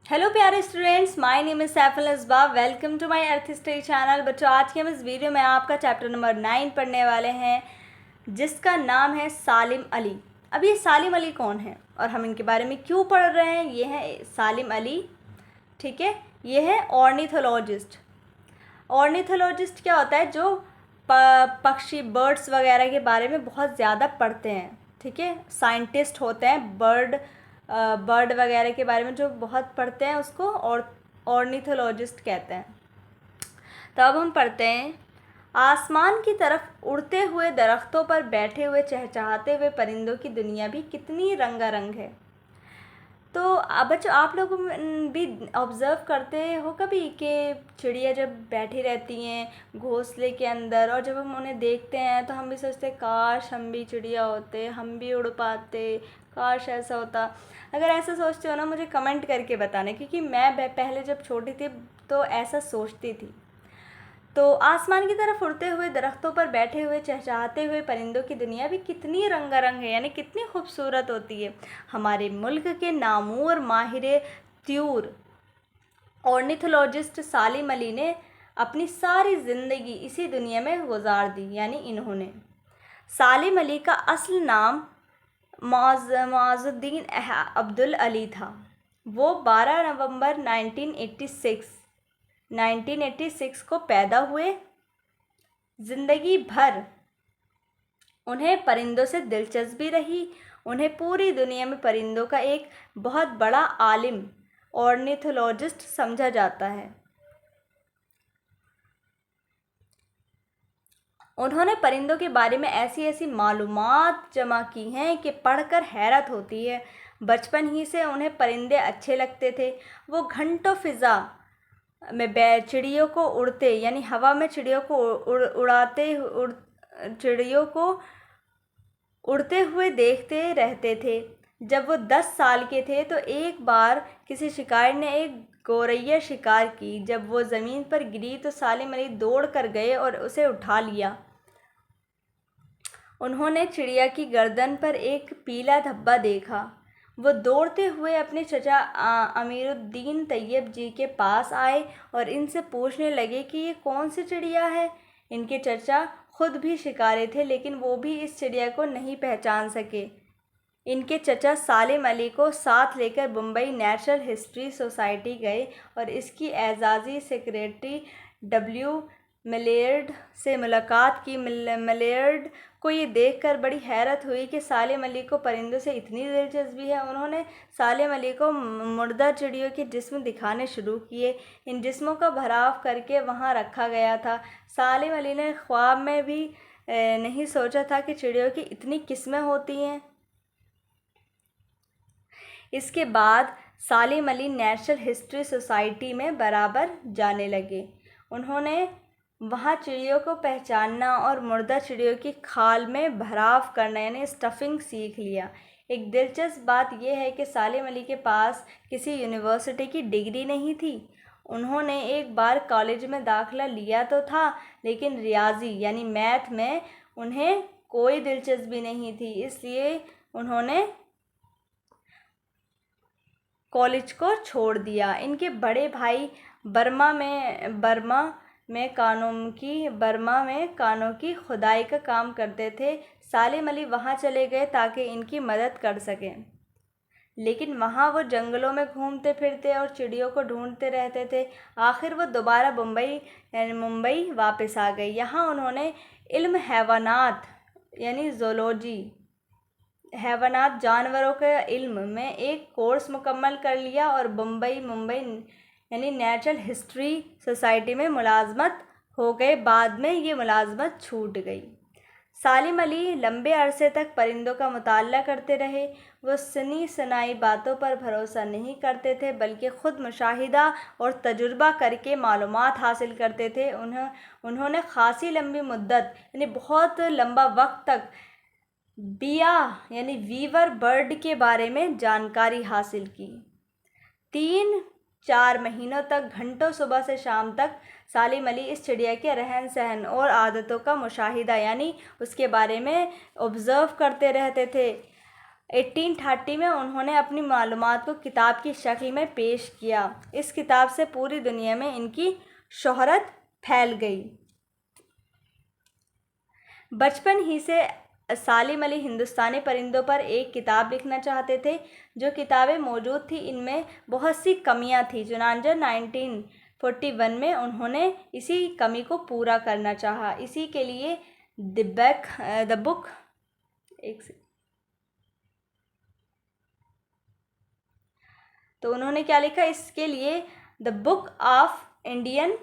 Hello प्यारे students, my name is Saiful Isba. Welcome to my earth history channel. बच्चों, आज के हम इस वीडियो में आपका चैप्टर नंबर 9 पढ़ने वाले हैं, जिसका नाम है सालिम अली। अब ये सालिम अली कौन है और हम इनके बारे में क्यों पढ़ रहे हैं? ये है सालिम अली, ठीक है। ये है ऑर्निथोलॉजिस्ट। ऑर्निथोलॉजिस्ट क्या होता है? जो पक्षी, बर्ड्स वगैरह के बारे में बहुत ज़्यादा पढ़ते हैं, ठीक है। साइंटिस्ट होते हैं, बर्ड वगैरह के बारे में जो बहुत पढ़ते हैं उसको ऑर्निथोलॉजिस्ट कहते हैं। तो अब हम पढ़ते हैं, आसमान की तरफ उड़ते हुए दरख्तों पर बैठे हुए चहचहाते हुए परिंदों की दुनिया भी कितनी रंगारंग है। तो अब बच्चों, आप लोग भी ऑब्ज़र्व करते हो कभी कि चिड़िया जब बैठी रहती हैं घोंसले के अंदर, और जब हम उन्हें देखते हैं तो हम भी सोचते हैं काश हम भी चिड़िया होते, हम भी उड़ पाते, काश ऐसा होता। अगर ऐसा सोचते हो ना, मुझे कमेंट करके बताना, क्योंकि मैं पहले जब छोटी थी तो ऐसा सोचती थी। तो आसमान की तरफ उड़ते हुए दरख्तों पर बैठे हुए चहचहाते हुए परिंदों की दुनिया भी कितनी रंगारंग है, यानी कितनी खूबसूरत होती है। हमारे मुल्क के नामूर माहिर त्यूर ऑर्निथोलॉजिस्ट सालिम अली ने अपनी सारी ज़िंदगी इसी दुनिया में गुजार दी। यानी इन्होंने, सालिम अली का असल नाम मुआज़ुद्दीन अब्दुल अली था। वो 12 नवंबर 1986 को पैदा हुए। ज़िंदगी भर उन्हें परिंदों से दिलचस्पी रही। उन्हें पूरी दुनिया में परिंदों का एक बहुत बड़ा आलिम, ऑर्निथोलॉजिस्ट समझा जाता है। उन्होंने परिंदों के बारे में ऐसी ऐसी मालूमात जमा की हैं कि पढ़कर हैरत होती है। बचपन ही से उन्हें परिंदे अच्छे लगते थे। वो घंटों फ़िज़ा में चिड़ियों को उड़ते, यानी हवा में चिड़ियों को चिड़ियों को उड़ते हुए देखते रहते थे। जब वो 10 साल के थे तो एक बार किसी शिकारी ने एक गौरैया शिकार की। जब वो ज़मीन पर गिरी तो सालिम अली दौड़ कर गए और उसे उठा लिया। उन्होंने चिड़िया की गर्दन पर एक पीला धब्बा देखा। वो दौड़ते हुए अपने चचा अमीरुद्दीन तैयब जी के पास आए और इनसे पूछने लगे कि ये कौन सी चिड़िया है। इनके चचा खुद भी शिकारी थे, लेकिन वो भी इस चिड़िया को नहीं पहचान सके। इनके चचा सालिम अली को साथ लेकर मुंबई नेचुरल हिस्ट्री सोसाइटी गए और इसकी एजाज़ी सेक्रेटरी डब्ल्यू मिलेर्ड से मुलाकात की। मिलेर्ड को ये देखकर बड़ी हैरत हुई कि सालिम अली को परिंदों से इतनी दिलचस्पी है। उन्होंने सालिम अली को मुर्दा चिड़ियों के जिस्म दिखाने शुरू किए। इन जिस्मों का भराव करके वहाँ रखा गया था। सालिम अली ने ख्वाब में भी नहीं सोचा था कि चिड़ियों की इतनी किस्में होती हैं। इसके बाद सालिम अली नेचुरल हिस्ट्री सोसाइटी में बराबर जाने लगे। उन्होंने वहाँ चिड़ियों को पहचानना और मुर्दा चिड़ियों की खाल में भराव करना, यानी स्टफिंग, सीख लिया। एक दिलचस्प बात यह है कि सालिम अली के पास किसी यूनिवर्सिटी की डिग्री नहीं थी। उन्होंने एक बार कॉलेज में दाखिला लिया तो था, लेकिन रियाजी यानी मैथ में उन्हें कोई दिलचस्पी नहीं थी, इसलिए उन्होंने कॉलेज को छोड़ दिया। इनके बड़े भाई बर्मा में कानों की खुदाई का काम करते थे। सालिम अली वहाँ चले गए ताकि इनकी मदद कर सकें, लेकिन वहाँ वो जंगलों में घूमते फिरते और चिड़ियों को ढूंढते रहते थे। आखिर वो दोबारा मुंबई वापस आ गए। यहाँ उन्होंने इल्म हैवानात यानी ज़ूलॉजी, हैवानात जानवरों के इल्म में एक कोर्स मुकम्मल कर लिया और मुंबई यानी नेचुरल हिस्ट्री सोसाइटी में मुलाजमत हो गए। बाद में ये मुलाजमत छूट गई। सालिम अली लंबे अरसे तक परिंदों का मुताला करते रहे। वो सुनी सुनाई बातों पर भरोसा नहीं करते थे, बल्कि ख़ुद मुशाहिदा और तजुर्बा करके मालूमात हासिल करते थे। उन्होंने खासी लंबी मुद्दत यानी बहुत लंबा वक्त तक बिया यानी वीवर बर्ड के बारे में जानकारी हासिल की। 3-4 महीनों तक घंटों सुबह से शाम तक सालिम अली इस चिड़िया के रहन सहन और आदतों का मुशाहिदा यानी उसके बारे में ऑब्ज़र्व करते रहते थे। 1830 में उन्होंने अपनी मालूमात को किताब की शक्ल में पेश किया। इस किताब से पूरी दुनिया में इनकी शोहरत फैल गई। बचपन ही से सालिम अली हिंदुस्तानी परिंदों पर एक किताब लिखना चाहते थे। जो किताबें मौजूद थी इनमें बहुत सी कमियां थी। चुनांचे 1941 में उन्होंने इसी कमी को पूरा करना चाहा। इसी के लिए द बुक तो उन्होंने क्या लिखा, इसके लिए the book of Indian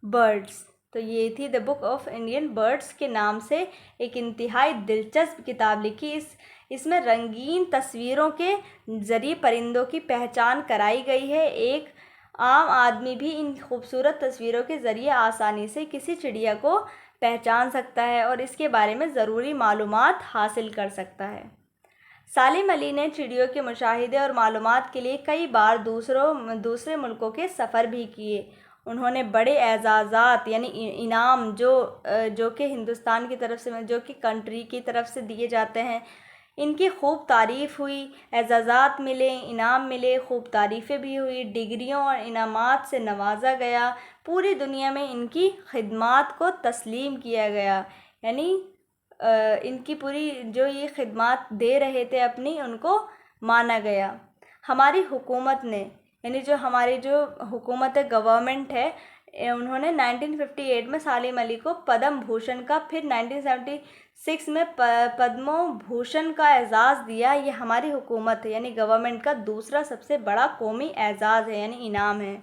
birds. तो ये थी the book of Indian birds के नाम से एक इंतहाई दिलचस्प किताब लिखी। इसमें रंगीन तस्वीरों के ज़रिए परिंदों की पहचान कराई गई है। एक आम आदमी भी इन खूबसूरत तस्वीरों के ज़रिए आसानी से किसी चिड़िया को पहचान सकता है और इसके बारे में ज़रूरी मालूमात हासिल कर सकता है। सालिम अली ने चिड़ियों के मुशाहिदे और मालूमात के लिए कई बार दूसरे मुल्कों के सफ़र भी किए। उन्होंने बड़े एजाज़ात यानी इनाम जो कि हिंदुस्तान की तरफ से, जो कि कंट्री की तरफ से दिए जाते हैं, इनकी खूब तारीफ़ हुई। एजाज़ात मिले, इनाम मिले, खूब तारीफ़ें भी हुई। डिग्रियों और इनामात से नवाजा गया। पूरी दुनिया में इनकी खिदमात को तस्लीम किया गया। यानी इनकी पूरी जो ये खिदमात दे रहे थे अपनी, उनको माना गया। हमारी हुकूमत ने, यानी जो हमारी जो हुकूमत है, गवर्नमेंट है, उन्होंने 1958 में सालिम अली को पद्म भूषण का, फिर 1976 में पद्म भूषण का एजाज़ दिया। ये हमारी हुकूमत है यानी गवर्नमेंट का दूसरा सबसे बड़ा कौमी एजाज़ है यानी इनाम है।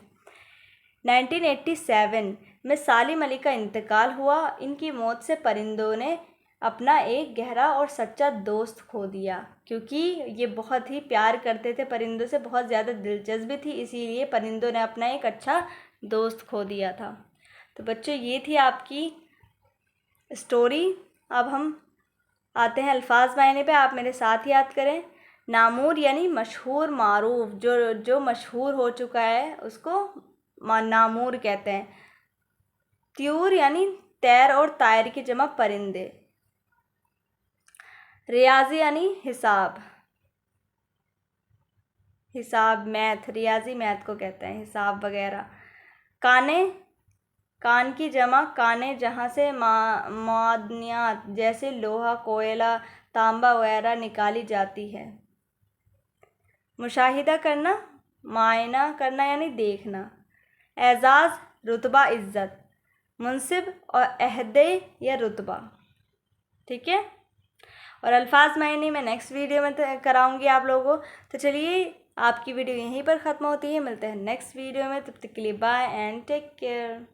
1987 में सालिम अली का इंतकाल हुआ। इनकी मौत से परिंदों ने अपना एक गहरा और सच्चा दोस्त खो दिया, क्योंकि ये बहुत ही प्यार करते थे परिंदों से, बहुत ज़्यादा दिलचस्पी थी, इसीलिए परिंदों ने अपना एक अच्छा दोस्त खो दिया था। तो बच्चों, ये थी आपकी स्टोरी। अब हम आते हैं अल्फाज मायने पे। आप मेरे साथ याद करें। नामूर यानी मशहूर, मारूफ, जो मशहूर हो चुका है उसको नामूर कहते हैं। त्यूर यानी तैर और तायर की जमा परिंदे। रियाजी यानी हिसाब, मैथ, रियाजी मैथ को कहते हैं, हिसाब वगैरह। काने, कान की जमा काने, जहाँ से मादनियात जैसे लोहा, कोयला, तांबा वगैरह निकाली जाती है। मुशाहिदा करना, मायना करना यानी देखना। एजाज़, रुतबा, इज़्ज़त। मुनसिब और अहदे या रुतबा। ठीक है। और अल्फाज मायने मैं नेक्स्ट वीडियो में कराऊंगी आप लोगों को। तो चलिए, आपकी वीडियो यहीं पर ख़त्म होती है। मिलते हैं नेक्स्ट वीडियो में, तब तक के लिए बाय एंड टेक केयर।